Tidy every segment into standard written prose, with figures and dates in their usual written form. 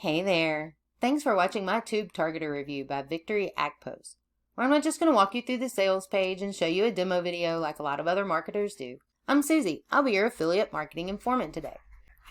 Hey there. Thanks for watching my TubeTargeter review by Victory Akpos, where I'm not just going to walk you through the sales page and show you a demo video like a lot of other marketers do. I'm Susie. I'll be your affiliate marketing informant today.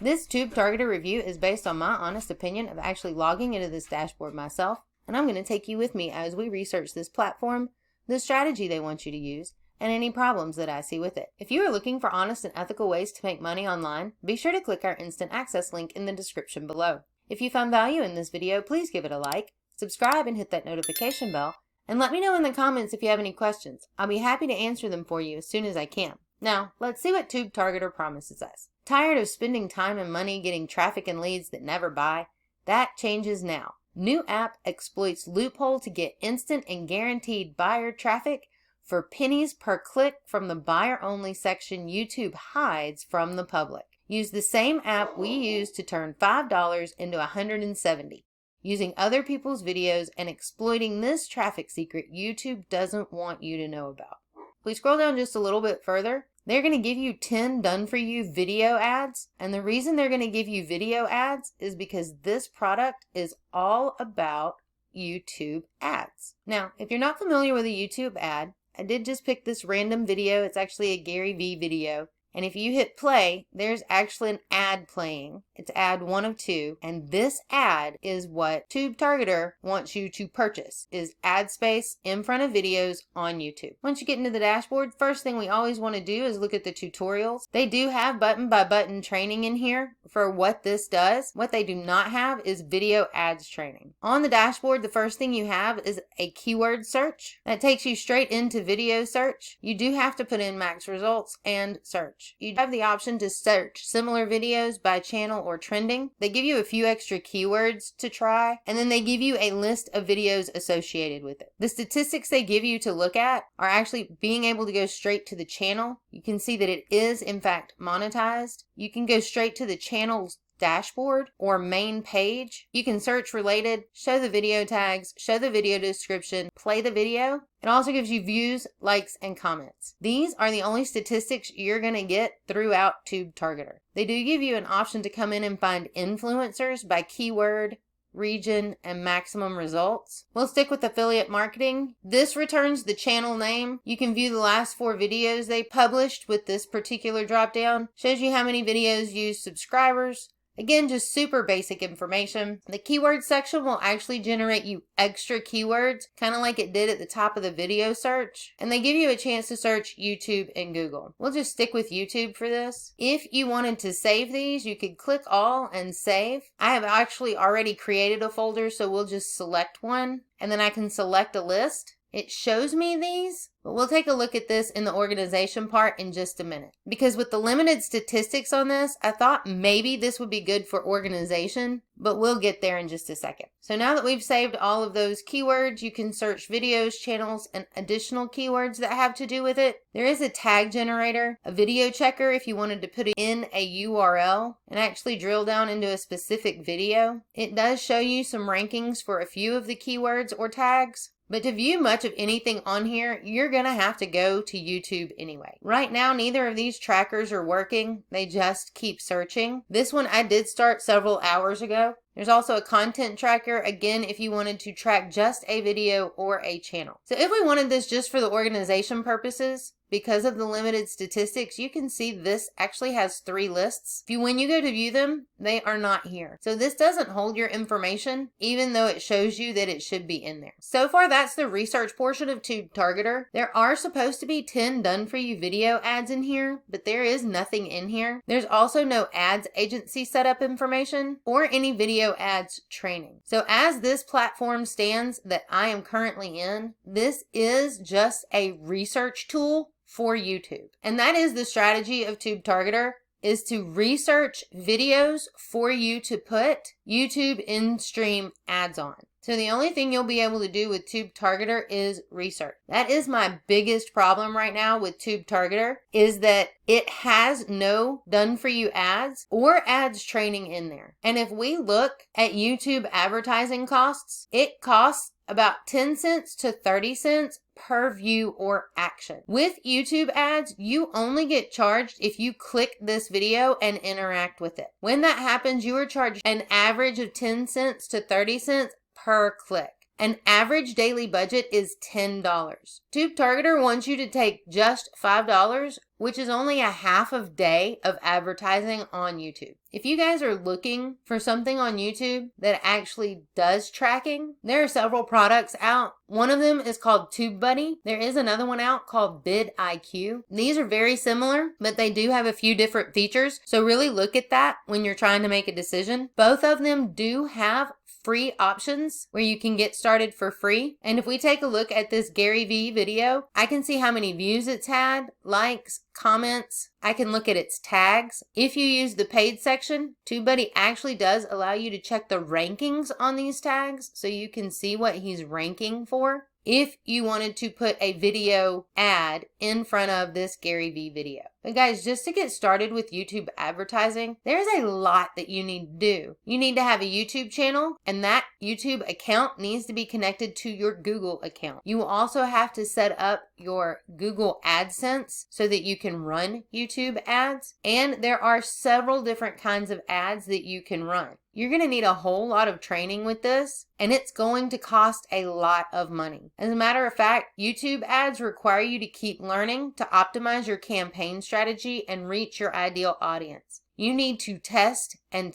This TubeTargeter review is based on my honest opinion of actually logging into this dashboard myself, and I'm going to take you with me as we research this platform, the strategy they want you to use, and any problems that I see with it. If you are looking for honest and ethical ways to make money online, be sure to click our instant access link in the description below. If you found value in this video, please give it a like, subscribe and hit that notification bell, and let me know in the comments if you have any questions. I'll be happy to answer them for you as soon as I can. Now, let's see what TubeTargeter promises us. Tired of spending time and money getting traffic and leads that never buy? That changes now. New app exploits loophole to get instant and guaranteed buyer traffic for pennies per click from the buyer-only section YouTube hides from the public. Use the same app we use to turn $5 into $170. Using other people's videos and exploiting this traffic secret YouTube doesn't want you to know about. If we scroll down just a little bit further, they're going to give you 10 done-for-you video ads. And the reason they're going to give you video ads is because this product is all about YouTube ads. Now, if you're not familiar with a YouTube ad, I did just pick this random video. It's actually a Gary Vee video. And if you hit play, there's actually an ad playing. It's ad 1 of 2. And this ad is what TubeTargeter wants you to purchase, is ad space in front of videos on YouTube. Once you get into the dashboard, first thing we always want to do is look at the tutorials. They do have button by button training in here for what this does. What they do not have is video ads training. On the dashboard, the first thing you have is a keyword search. That takes you straight into video search. You do have to put in max results and search. You have the option to search similar videos by channel or trending. They give you a few extra keywords to try, and then they give you a list of videos associated with it. The statistics they give you to look at are actually being able to go straight to the channel. You can see that it is in fact monetized. You can go straight to the channel's dashboard or main page. You can search related, show the video tags, show the video description, play the video. It also gives you views, likes, and comments. These are the only statistics you're going to get throughout TubeTargeter. They do give you an option to come in and find influencers by keyword, region, and maximum results. We'll stick with affiliate marketing. This returns the channel name. You can view the last 4 videos they published with this particular dropdown. Shows you how many videos use subscribers. Again, just super basic information. The keyword section will actually generate you extra keywords, kind of like it did at the top of the video search. And they give you a chance to search YouTube and Google. We'll just stick with YouTube for this. If you wanted to save these, you could click all and save. I have actually already created a folder, so we'll just select one. And then I can select a list. It shows me these, but we'll take a look at this in the organization part in just a minute. Because with the limited statistics on this, I thought maybe this would be good for organization, but we'll get there in just a second. So now that we've saved all of those keywords, you can search videos, channels, and additional keywords that have to do with it. There is a tag generator, a video checker if you wanted to put in a URL and actually drill down into a specific video. It does show you some rankings for a few of the keywords or tags. But to view much of anything on here, you're going to have to go to YouTube anyway. Right now, neither of these trackers are working. They just keep searching. This one I did start several hours ago. There's also a content tracker, again, if you wanted to track just a video or a channel. So if we wanted this just for the organization purposes, because of the limited statistics, you can see this actually has 3 lists. When you go to view them, they are not here. So this doesn't hold your information, even though it shows you that it should be in there. So far, that's the research portion of TubeTargeter. There are supposed to be 10 done-for-you video ads in here, but there is nothing in here. There's also no ads agency setup information or any video ads training. So as this platform stands that I am currently in, this is just a research tool for YouTube. And that is the strategy of TubeTargeter, is to research videos for you to put YouTube in-stream ads on. So the only thing you'll be able to do with TubeTargeter is research. That is my biggest problem right now with TubeTargeter, is that it has no done-for-you ads or ads training in there. And if we look at YouTube advertising costs, it costs about 10 cents to 30 cents per view or action. With YouTube ads, you only get charged if you click this video and interact with it. When that happens, you are charged an average average of 10 cents to 30 cents per click. An average daily budget is $10. TubeTargeter wants you to take just $5, which is only a half of day of advertising on YouTube. If you guys are looking for something on YouTube that actually does tracking, there are several products out. One of them is called TubeBuddy. There is another one out called vidIQ. These are very similar, but they do have a few different features. So really look at that when you're trying to make a decision. Both of them do have free options where you can get started for free. And if we take a look at this Gary Vee video, I can see how many views it's had, likes, comments. I can look at its tags. If you use the paid section, TubeBuddy actually does allow you to check the rankings on these tags so you can see what he's ranking for. If you wanted to put a video ad in front of this Gary Vee video. But guys, just to get started with YouTube advertising, there's a lot that you need to do. You need to have a YouTube channel, and that YouTube account needs to be connected to your Google account. You also have to set up your Google AdSense so that you can run YouTube ads. And there are several different kinds of ads that you can run. You're going to need a whole lot of training with this, and it's going to cost a lot of money. As a matter of fact, YouTube ads require you to keep learning to optimize your campaign strategy and reach your ideal audience. You need to test and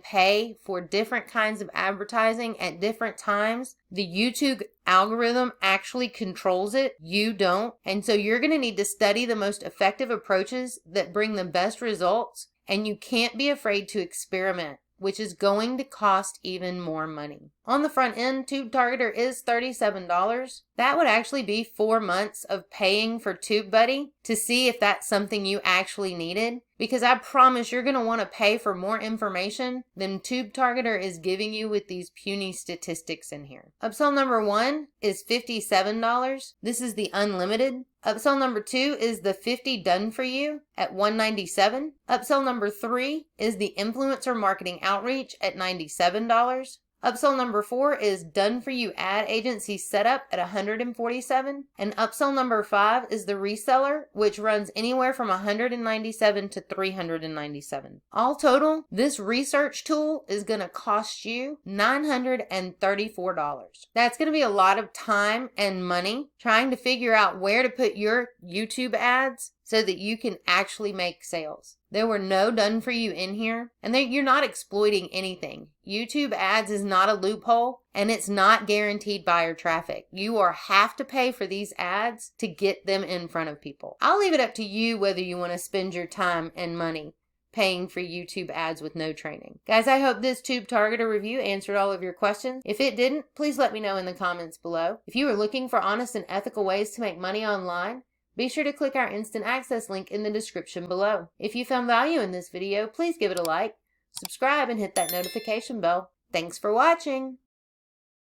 pay for different kinds of advertising at different times. The YouTube algorithm actually controls it. You don't. And so you're going to need to study the most effective approaches that bring the best results, and you can't be afraid to experiment, which is going to cost even more money. On the front end, TubeTargeter is $37. That would actually be 4 months of paying for TubeBuddy to see if that's something you actually needed. Because I promise you're going to want to pay for more information than TubeTargeter is giving you with these puny statistics in here. Upsell number 1 is $57. This is the unlimited. Upsell number 2 is the 50 done for you at $197. Upsell number 3 is the influencer marketing outreach at $97. Upsell number 4 is done for you ad agency setup at $147. And upsell number 5 is the reseller, which runs anywhere from $197 to $397. All total, this research tool is going to cost you $934. That's going to be a lot of time and money trying to figure out where to put your YouTube ads so that you can actually make sales. There were no done for you in here, and you're not exploiting anything. YouTube ads is not a loophole, and it's not guaranteed buyer traffic. You have to pay for these ads to get them in front of people. I'll leave it up to you whether you want to spend your time and money paying for YouTube ads with no training. Guys, I hope this TubeTargeter review answered all of your questions. If it didn't, please let me know in the comments below. If you are looking for honest and ethical ways to make money online, be sure to click our instant access link in the description below. If you found value in this video, please give it a like, subscribe, and hit that notification bell. Thanks for watching.